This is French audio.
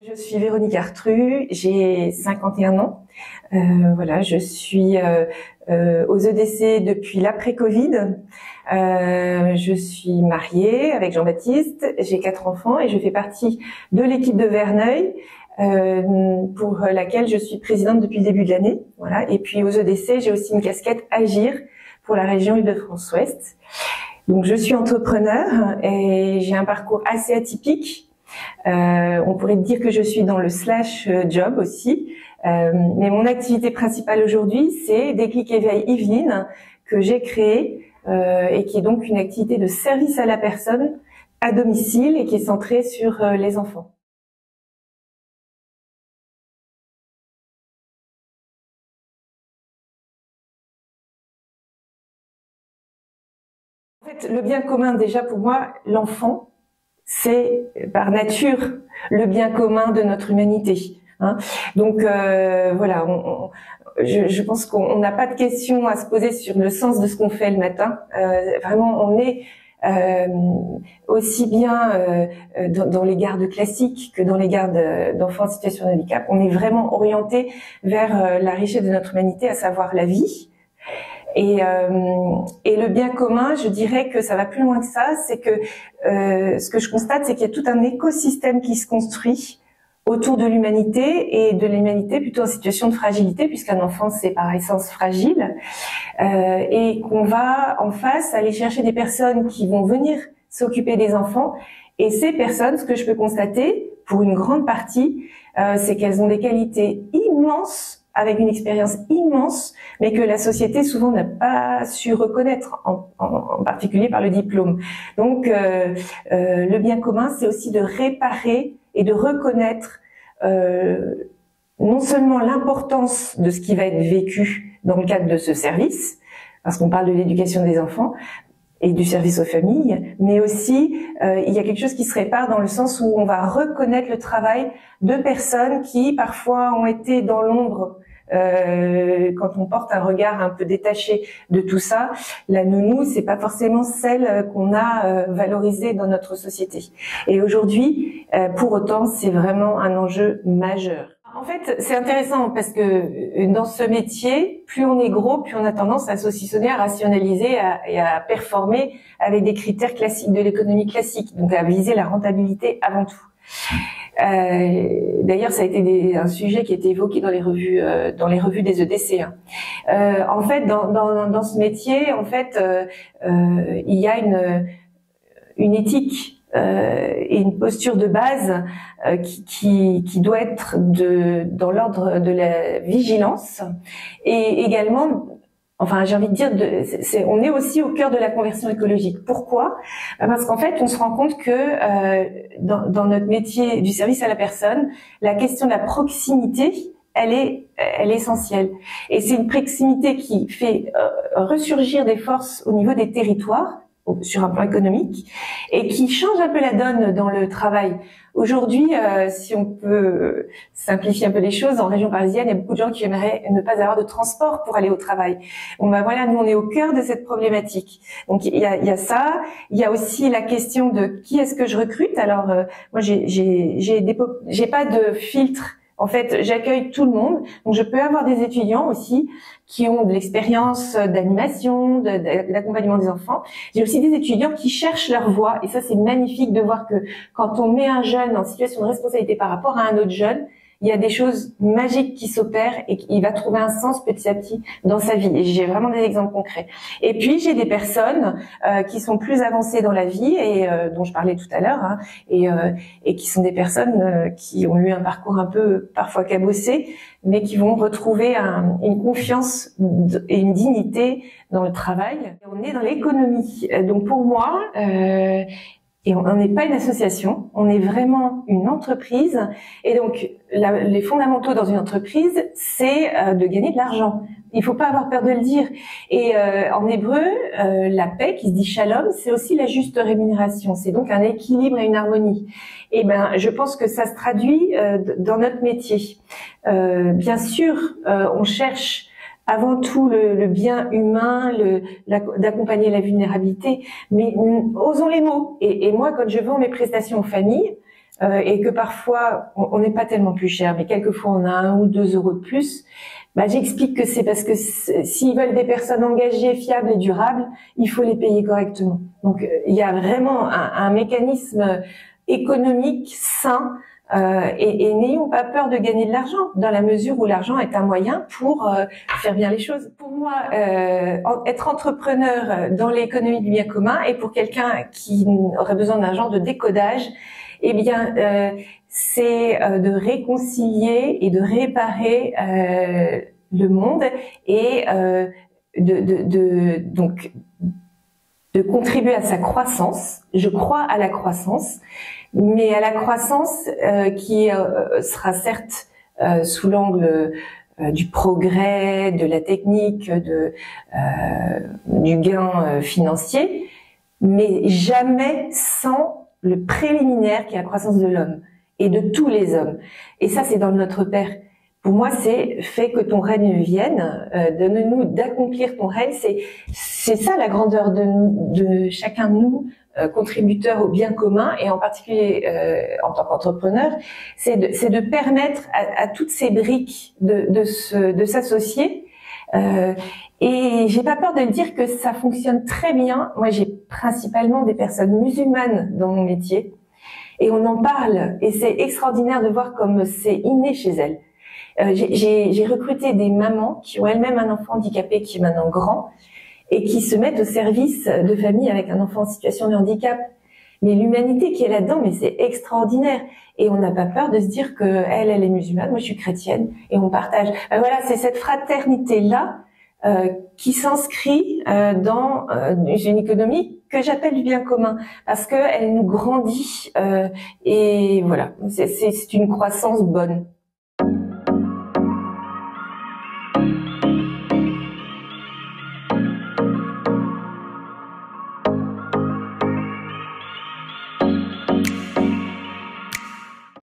Je suis Véronique Artru, j'ai 51 ans. Voilà, je suis aux EDC depuis l'après-Covid. Je suis mariée avec Jean-Baptiste, j'ai 4 enfants et je fais partie de l'équipe de Verneuil, pour laquelle je suis présidente depuis le début de l'année. Voilà. Et puis aux EDC, j'ai aussi une casquette Agir pour la région Île-de-France-Ouest. Donc je suis entrepreneur et j'ai un parcours assez atypique. On pourrait dire que je suis dans le slash job aussi, mais mon activité principale aujourd'hui, c'est Déclic Éveil Yveline que j'ai créé et qui est donc une activité de service à la personne à domicile et qui est centrée sur les enfants. En fait, le bien commun, déjà pour moi, l'enfant, c'est par nature le bien commun de notre humanité. Donc voilà, je pense qu'on n'a pas de questions à se poser sur le sens de ce qu'on fait le matin. Vraiment, on est aussi bien dans les gardes classiques que dans les gardes d'enfants en situation de handicap. On est vraiment orienté vers la richesse de notre humanité, à savoir la vie. Et le bien commun, je dirais que ça va plus loin que ça. C'est que ce que je constate, c'est qu'il y a tout un écosystème qui se construit autour de l'humanité, et de l'humanité plutôt en situation de fragilité, puisqu'un enfant c'est par essence fragile, et qu'on va en face aller chercher des personnes qui vont venir s'occuper des enfants. Et ces personnes, ce que je peux constater, pour une grande partie, c'est qu'elles ont des qualités immenses, avec une expérience immense, mais que la société souvent n'a pas su reconnaître, en particulier par le diplôme. Donc le bien commun, c'est aussi de réparer et de reconnaître non seulement l'importance de ce qui va être vécu dans le cadre de ce service, parce qu'on parle de l'éducation des enfants et du service aux familles, mais aussi il y a quelque chose qui se répare dans le sens où on va reconnaître le travail de personnes qui parfois ont été dans l'ombre. Quand on porte un regard un peu détaché de tout ça, la nounou, c'est pas forcément celle qu'on a valorisée dans notre société. Et aujourd'hui, pour autant, c'est vraiment un enjeu majeur. En fait, c'est intéressant parce que dans ce métier, plus on est gros, plus on a tendance à saucissonner, à rationaliser et à performer avec des critères classiques de l'économie classique, donc à viser la rentabilité avant tout. D'ailleurs, ça a été un sujet qui a été évoqué dans les revues des EDC. En fait, dans ce métier, en fait, il y a une éthique et une posture de base qui doit être dans l'ordre de la vigilance, et également, enfin, j'ai envie de dire, on est aussi au cœur de la conversion écologique. Pourquoi ? Parce qu'en fait, on se rend compte que dans notre métier du service à la personne, la question de la proximité, elle est essentielle. Et c'est une proximité qui fait ressurgir des forces au niveau des territoires, sur un plan économique, et qui change un peu la donne dans le travail. Aujourd'hui, si on peut simplifier un peu les choses, en région parisienne, il y a beaucoup de gens qui aimeraient ne pas avoir de transport pour aller au travail. Bon ben voilà, nous on est au cœur de cette problématique. Donc il y a ça, il y a aussi la question de qui est-ce que je recrute. Alors moi j'ai pas de filtre. En fait, j'accueille tout le monde. Donc, je peux avoir des étudiants aussi qui ont de l'expérience d'animation, d'accompagnement des enfants. J'ai aussi des étudiants qui cherchent leur voie. Et ça, c'est magnifique de voir que quand on met un jeune en situation de responsabilité par rapport à un autre jeune, il y a des choses magiques qui s'opèrent et qu'il va trouver un sens petit à petit dans sa vie. Et j'ai vraiment des exemples concrets. Et puis, j'ai des personnes qui sont plus avancées dans la vie et dont je parlais tout à l'heure, et qui sont des personnes qui ont eu un parcours un peu parfois cabossé, mais qui vont retrouver une confiance et une dignité dans le travail. On est dans l'économie. Donc pour moi, et on n'est pas une association, on est vraiment une entreprise. Et donc, les fondamentaux dans une entreprise, c'est de gagner de l'argent. Il faut pas avoir peur de le dire. Et en hébreu, la paix, qui se dit shalom, c'est aussi la juste rémunération. C'est donc un équilibre et une harmonie. Et ben, je pense que ça se traduit dans notre métier. Bien sûr, on cherche avant tout le bien humain, d'accompagner la vulnérabilité, mais osons les mots. Et moi, quand je vends mes prestations aux familles, et que parfois on n'est pas tellement plus cher, mais quelquefois on a 1 ou 2 euros de plus, j'explique que c'est parce que s'ils veulent des personnes engagées, fiables et durables, il faut les payer correctement. Donc il y a vraiment un mécanisme économique sain, et n'ayons pas peur de gagner de l'argent, dans la mesure où l'argent est un moyen pour faire bien les choses. Pour moi, être entrepreneur dans l'économie du bien commun, et pour quelqu'un qui aurait besoin d'un genre de décodage, eh bien, c'est de réconcilier et de réparer le monde, et donc de contribuer à sa croissance. Je crois à la croissance, mais à la croissance qui sera certes sous l'angle du progrès, de la technique, du gain financier, mais jamais sans le préliminaire qui est la croissance de l'homme et de tous les hommes. Et ça, c'est dans notre Père. Pour moi, c'est fais que ton règne vienne, donne-nous d'accomplir ton règne. C'est ça la grandeur de chacun de nous, contributeurs au bien commun, et en particulier en tant qu'entrepreneur, c'est de permettre à toutes ces briques de s'associer. Et j'ai pas peur de le dire que ça fonctionne très bien. Moi, j'ai principalement des personnes musulmanes dans mon métier, et on en parle, et c'est extraordinaire de voir comme c'est inné chez elles. J'ai recruté des mamans qui ont elles-mêmes un enfant handicapé qui est maintenant grand, et qui se mettent au service de familles avec un enfant en situation de handicap. Mais l'humanité qui est là-dedans, mais c'est extraordinaire. Et on n'a pas peur de se dire que elle est musulmane, moi je suis chrétienne, et on partage. Voilà, c'est cette fraternité-là qui s'inscrit dans une économie que j'appelle du bien commun, parce que elle nous grandit, et voilà, c'est une croissance bonne.